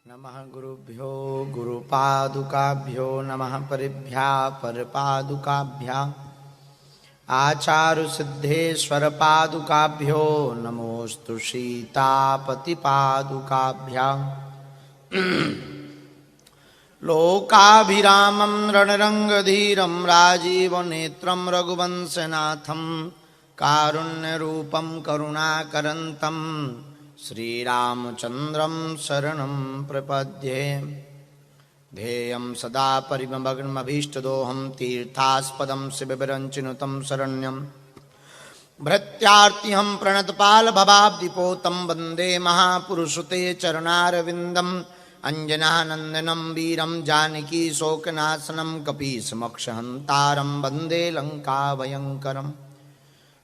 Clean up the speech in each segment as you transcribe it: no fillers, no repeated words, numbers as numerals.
नमः गुरुभ्यो गुरुपादुकाभ्यो नमः परिभ्या परपादुकाभ्यां आचारुसिद्धेश्वरपादुकाभ्यो नमोस्तु सीतापतिपादुकाभ्यां लोकाभिरामं रणरङ्गधीरं राजीवनेत्रं रघुवंशनाथं कारुण्यरूपं करुणाकरन्तं श्रीरामचन्द्रं शरणं प्रपद्ये। ध्येयं सदा परिमग्नमभीष्टदोहं तीर्थास्पदं शिवविरञ्चिनुतं शरण्यं भृत्यार्तिहं प्रणतपालभवाब्धिपोतं वन्दे महापुरुषते चरणारविन्दम् अञ्जनानन्दनं वीरं जानकीशोकनाशनं कपीशमक्षहन्तारं वन्दे लङ्काभयङ्करम्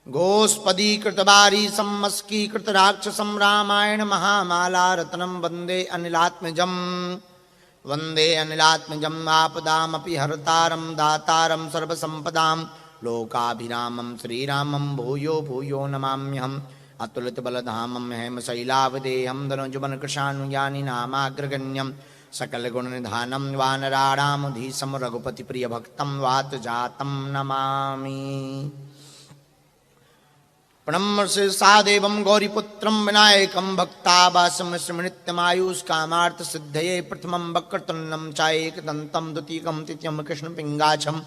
गोस्पदीकृतवारीसं मस्कीकृतराक्षसं रामायण महामालारत्नं वन्दे अनिलात्मजम् आपदामपि हर्तारं दातारं सर्वसम्पदां लोकाभिरामं श्रीरामं भूयो भूयो नमाम्यहम् अतुलितबलधामं हेमशैलावदेहं धनुजवनकृशानुयानि नामाग्रगण्यं सकलगुणनिधानं वानराणामधीशं रघुपतिप्रियभक्तं वातजातं नमामि। प्रणम्यसादेवं गौरीपुत्रं विनायकं भक्तावासं स्मृत्यमायुष्कामार्थसिद्धये प्रथमं वक्रतुण्डं चाएकदन्तं द्वितीयं तृतीयं कृष्णपिङ्गाक्षं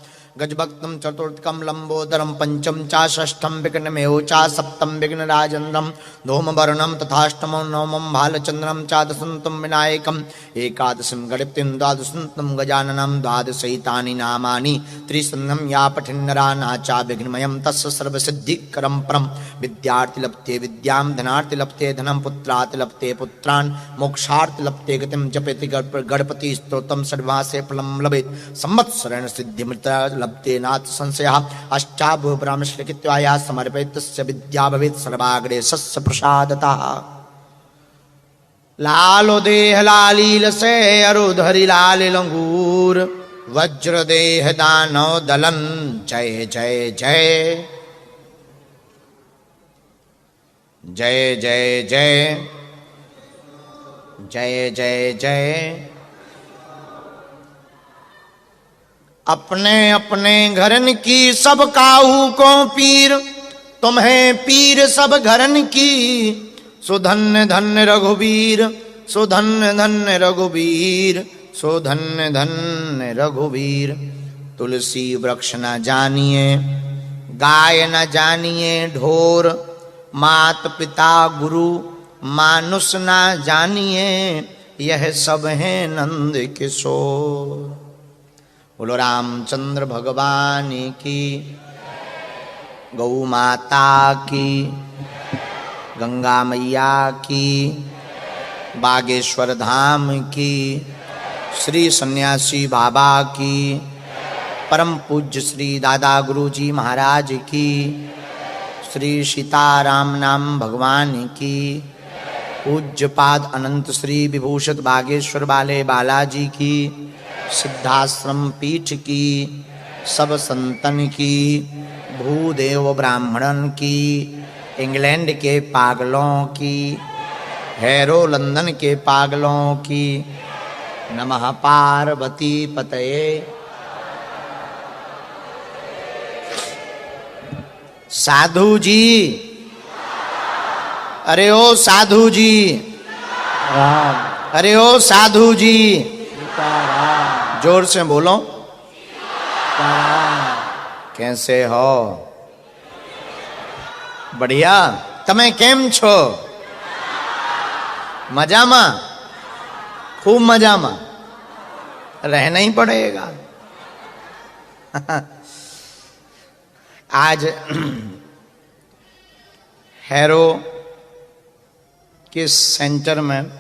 गजभक्तं चतुर्थकं लम्बोदरं पंचम चा षष्ठं विघ्नमेव चा सप्तं विघ्नराजेन्द्रं धूमवर्णं तथाष्टमं नवमं भालचन्द्रं चा दशन्तं विनायकम् एकादशं गणपतिं द्वादशन्तं गजाननं द्वादशैतानि नामानि त्रिसन्नं या पठन्नरा नाचा विघ्नमयं तस्य सर्वसिद्धिकरं परं विद्यार्थी लप्ते विद्यां धनार्थी लप्ते धनं पुत्रार्थ लप्ते पुत्रान् मोक्षार्थ लप्ते गतिं जपेति गणपति स्तोत्रं सर्वासे फलं लभेत् संवत्सरेण सिद्धिमृता लब्धे नाथ संशयः अष्टाभु ब्राह्मश्लिखित्वाया समर्पयेत् तस्य विद्या भवेत् सर्वाग्रे सस्य प्रसादतः। लालो देह लालील से अरुधरि लाल लंगूर वज्र देह दानव दलन जय जय जय जय जय जय जय जय जय। अपने अपने घरन की सब काहू को पीर तुम्हें पीर सब घरन की सुधन्य धन्य रघुवीर सुधन्य धन्य रघुवीर सुधन्य धन्य रघुवीर। तुलसी वृक्ष न जानिए गाय न जानिए ढोर मात पिता गुरु मानुष न जानिए यह सब है नंद किशोर। बोलो रामचंद्र भगवान की गौ माता की गंगा मैया की बागेश्वर धाम की श्री सन्यासी बाबा की परम पूज्य श्री दादा गुरुजी महाराज की श्री सीताराम नाम भगवान की पूज्यपाद अनंत श्री विभूषित बागेश्वर वाले बालाजी की सिद्धाश्रम पीठ की सब संतन की भूदेव ब्राह्मणन की इंग्लैंड के पागलों की हैरो लंदन के पागलों की नमः पार्वती पतये। साधु जी अरे ओ साधु जी अरे ओ साधु जी जोर से बोलो कैसे हो बढ़िया तमे केम छो मजा में खूब मजा में रहना ही पड़ेगा। आज हैरो के सेंटर में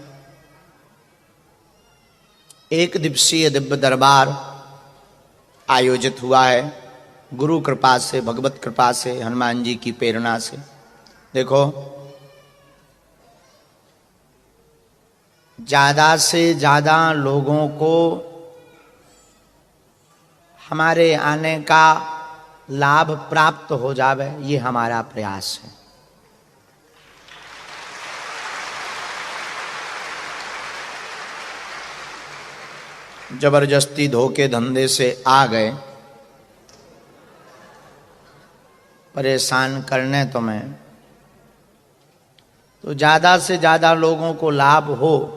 एक दिवसीय दिव्य दरबार आयोजित हुआ है गुरु कृपा से भगवत कृपा से हनुमान जी की प्रेरणा से। देखो ज़्यादा से ज़्यादा लोगों को हमारे आने का लाभ प्राप्त हो जावे, ये हमारा प्रयास है। जबरदस्ती धोखे धंधे से आ गए, परेशान करने तुम्हें, तो ज्यादा से ज्यादा लोगों को लाभ हो,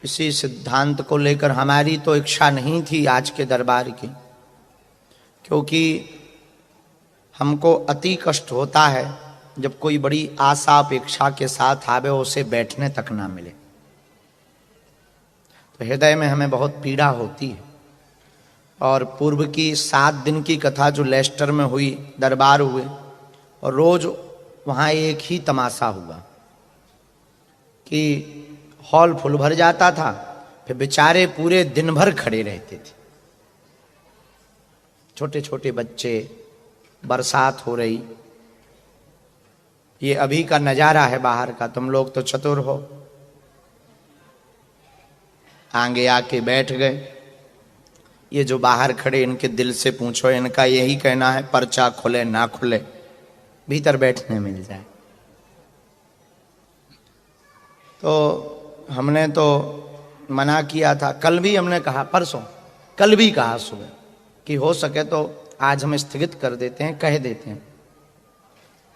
इसी सिद्धांत को लेकर हमारी तो इच्छा नहीं थी आज के दरबार की, क्योंकि हमको अति कष्ट होता है जब कोई बड़ी आशा अपेक्षा के साथ आवे, उसे बैठने तक ना मिले, तो हृदय में हमें बहुत पीड़ा होती है। और पूर्व की 7 दिन की कथा जो लेस्टर में हुई, दरबार हुए और रोज वहाँ एक ही तमाशा हुआ कि हॉल फुल भर जाता था, फिर बेचारे पूरे दिन भर खड़े रहते थे, छोटे छोटे बच्चे, बरसात हो रही। ये अभी का नजारा है बाहर का, तुम लोग तो चतुर हो, आगे आके बैठ गए। ये जो बाहर खड़े, इनके दिल से पूछो, इनका यही कहना है पर्चा खुले ना खुले, भीतर बैठने मिल जाए। तो हमने तो मना किया था, कल भी हमने कहा, परसों कल भी कहा सुबह कि हो सके तो आज हम स्थगित कर देते हैं, कह देते हैं।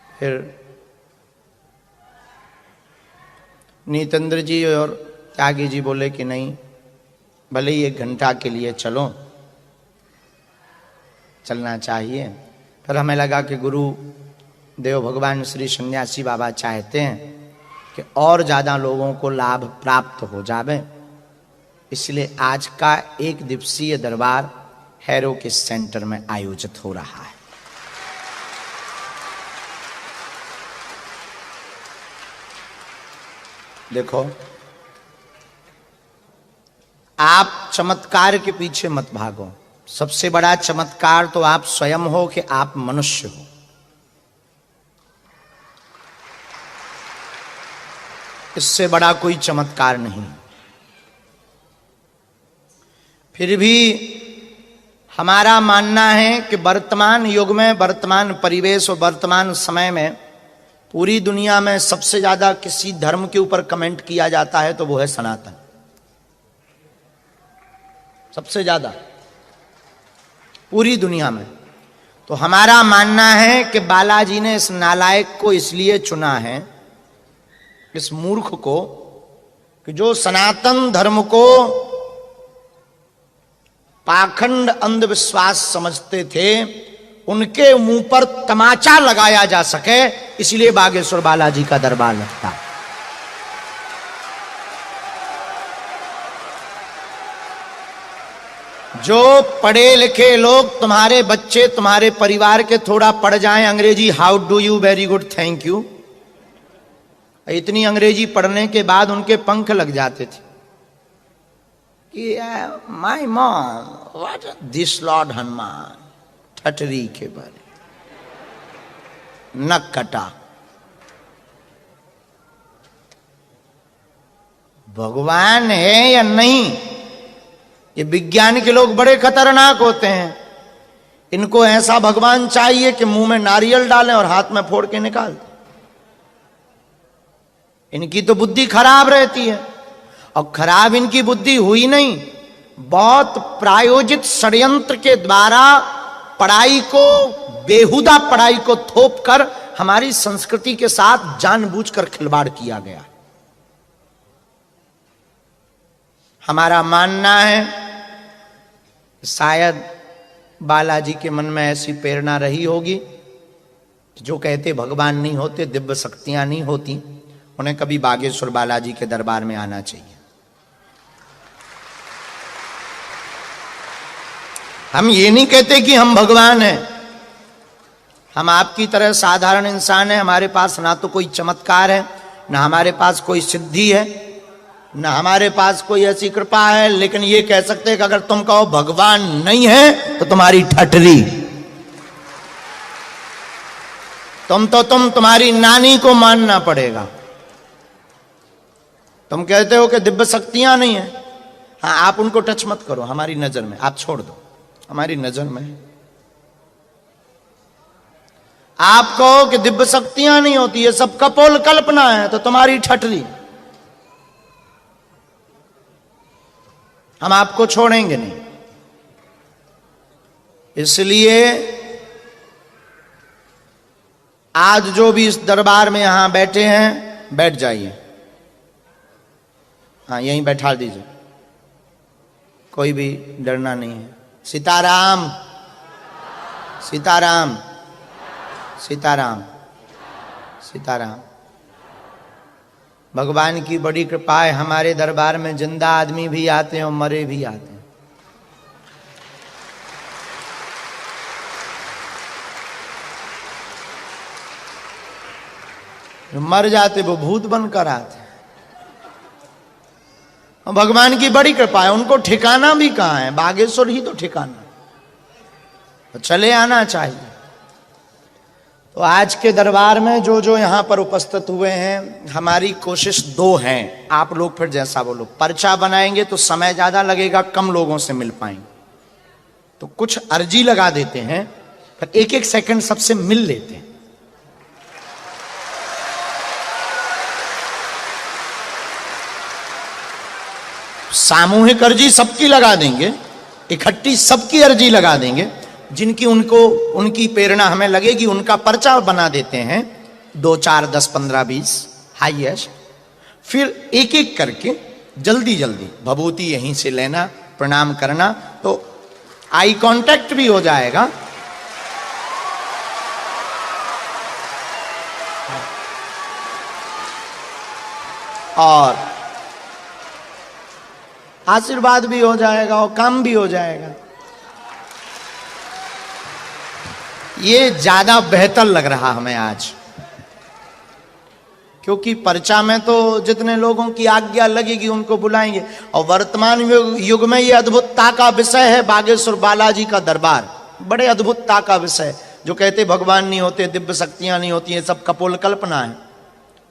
फिर नीतेंद्र जी और त्यागी जी बोले कि नहीं, भले ही 1 घंटा के लिए चलो, चलना चाहिए। फिर हमें लगा कि गुरु देव भगवान श्री सन्यासी बाबा चाहते हैं कि और ज़्यादा लोगों को लाभ प्राप्त हो जावे, इसलिए आज का 1 दिवसीय दरबार हैरो के सेंटर में आयोजित हो रहा है। देखो, आप चमत्कार के पीछे मत भागो, सबसे बड़ा चमत्कार तो आप स्वयं हो कि आप मनुष्य हो। इससे बड़ा कोई चमत्कार नहीं। फिर भी हमारा मानना है कि वर्तमान युग में, वर्तमान परिवेश और वर्तमान समय में पूरी दुनिया में सबसे ज्यादा किसी धर्म के ऊपर कमेंट किया जाता है तो वो है सनातन, सबसे ज्यादा पूरी दुनिया में। तो हमारा मानना है कि बालाजी ने इस नालायक को इसलिए चुना है, इस मूर्ख को, कि जो सनातन धर्म को पाखंड अंधविश्वास समझते थे, उनके मुंह पर तमाचा लगाया जा सके, इसलिए बागेश्वर बालाजी का दरबार लगता है। जो पढ़े लिखे लोग, तुम्हारे बच्चे, तुम्हारे परिवार के थोड़ा पढ़ जाएं अंग्रेजी, how do you, very good, thank you, इतनी अंग्रेजी पढ़ने के बाद उनके पंख लग जाते थे कि my mom what this lord Hanuman, ठटरी के बारे, नक कटा। भगवान है या नहीं, ये विज्ञान के लोग बड़े खतरनाक होते हैं। इनको ऐसा भगवान चाहिए कि मुंह में नारियल डालें और हाथ में फोड़ के निकाल दें। इनकी तो बुद्धि खराब रहती है, और खराब इनकी बुद्धि हुई नहीं, बहुत प्रायोजित षड्यंत्र के द्वारा पढ़ाई को, बेहुदा पढ़ाई को थोप कर हमारी संस्कृति के साथ जानबूझकर खिलवाड़ किया गया। हमारा मानना है शायद बालाजी के मन में ऐसी प्रेरणा रही होगी, जो कहते भगवान नहीं होते, दिव्य शक्तियां नहीं होती, उन्हें कभी बागेश्वर बालाजी के दरबार में आना चाहिए। हम ये नहीं कहते कि हम भगवान हैं, हम आपकी तरह साधारण इंसान हैं। हमारे पास ना तो कोई चमत्कार है, ना हमारे पास कोई सिद्धि है, ना हमारे पास कोई ऐसी कृपा है, लेकिन ये कह सकते हैं कि अगर तुम कहो भगवान नहीं है तो तुम्हारी ठटरी, तुम्हारी नानी को मानना पड़ेगा। तुम कहते हो कि दिव्य शक्तियां नहीं है, हाँ आप उनको टच मत करो, हमारी नजर में आप छोड़ दो, हमारी नजर में। आप कहो कि दिव्य शक्तियां नहीं होती, ये सब कपोल कल्पना है, तो तुम्हारी ठटरी। हम आपको छोड़ेंगे नहीं। इसलिए आज जो भी इस दरबार में यहां बैठे हैं, बैठ जाइए। हाँ, यहीं बैठा दीजिए, कोई भी डरना नहीं है। सीताराम सीताराम सीताराम सीताराम। भगवान की बड़ी कृपा है, हमारे दरबार में जिंदा आदमी भी आते हैं और मरे भी आते हैं। मर जाते वो भूत बनकर आते। भगवान की बड़ी कृपा है, उनको ठिकाना भी कहां है, बागेश्वर ही तो ठिकाना, तो चले आना चाहिए। तो आज के दरबार में जो जो यहां पर उपस्थित हुए हैं, हमारी कोशिश दो हैं। आप लोग फिर जैसा बोलो, पर्चा बनाएंगे तो समय ज्यादा लगेगा, कम लोगों से मिल पाएंगे, तो कुछ अर्जी लगा देते हैं, फिर एक एक सेकंड सबसे मिल लेते हैं। सामूहिक अर्जी सबकी लगा देंगे, इकट्ठी सबकी अर्जी लगा देंगे, जिनकी उनकी प्रेरणा हमें लगेगी, उनका पर्चा बना देते हैं, 2 4 10 15 20 हाईएस्ट। फिर एक एक करके जल्दी जल्दी भभूति यहीं से लेना, प्रणाम करना, तो आई कांटेक्ट भी हो जाएगा। और आशीर्वाद भी हो जाएगा और काम भी हो जाएगा। ये ज्यादा बेहतर लग रहा हमें आज, क्योंकि पर्चा में तो जितने लोगों की आज्ञा लगेगी उनको बुलाएंगे। और वर्तमान युग में ये अद्भुतता का विषय है बागेश्वर बालाजी का दरबार। बड़े अद्भुतता का विषय, जो कहते भगवान नहीं होते, दिव्य शक्तियां नहीं होती, ये सब कपोल कल्पना है,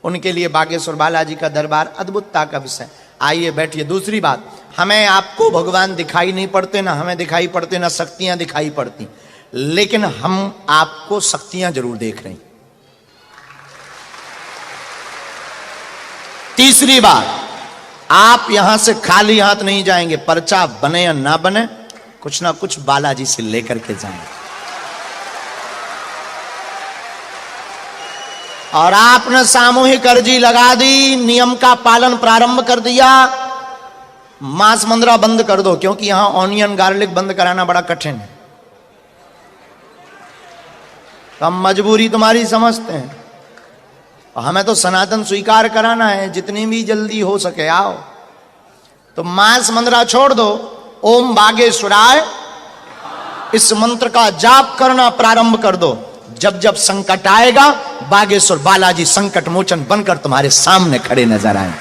उनके लिए बागेश्वर बालाजी का दरबार अद्भुतता का विषय। आइए बैठिए। दूसरी बात, हमें आपको भगवान दिखाई नहीं पड़ते, ना हमें दिखाई पड़ते, ना शक्तियां दिखाई पड़ती, लेकिन हम आपको शक्तियां जरूर देख रहे हैं। तीसरी बात, आप यहां से खाली हाथ नहीं जाएंगे, पर्चा बने या ना बने, कुछ ना कुछ बालाजी से लेकर के जाएंगे। और आपने सामूहिक अर्जी लगा दी, नियम का पालन प्रारंभ कर दिया, मांस मंद्रा बंद कर दो, क्योंकि यहां ऑनियन गार्लिक बंद कराना बड़ा कठिन है। तो हम मजबूरी तुम्हारी समझते हैं, और हमें तो सनातन स्वीकार कराना है, जितनी भी जल्दी हो सके आओ। तो मांस मंद्रा छोड़ दो, ओम बागेश्वराय इस मंत्र का जाप करना प्रारंभ कर दो। जब जब संकट आएगा, बागेश्वर बालाजी संकट मोचन बनकर तुम्हारे सामने खड़े नजर आए।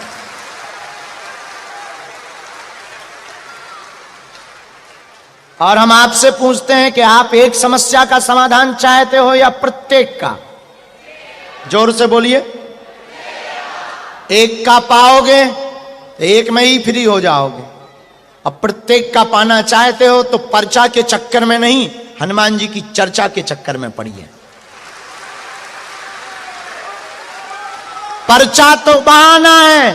और हम आपसे पूछते हैं कि आप एक समस्या का समाधान चाहते हो या प्रत्येक का? जोर से बोलिए। एक का पाओगे तो एक में ही फ्री हो जाओगे, और प्रत्येक का पाना चाहते हो तो पर्चा के चक्कर में नहीं, हनुमान जी की चर्चा के चक्कर में पड़िए। पर्चा तो बहाना है,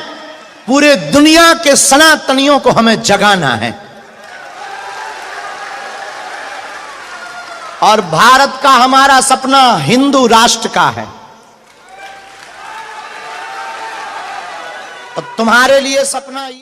पूरे दुनिया के सनातनियों को हमें जगाना है। और भारत का हमारा सपना हिंदू राष्ट्र का है, और तुम्हारे लिए सपना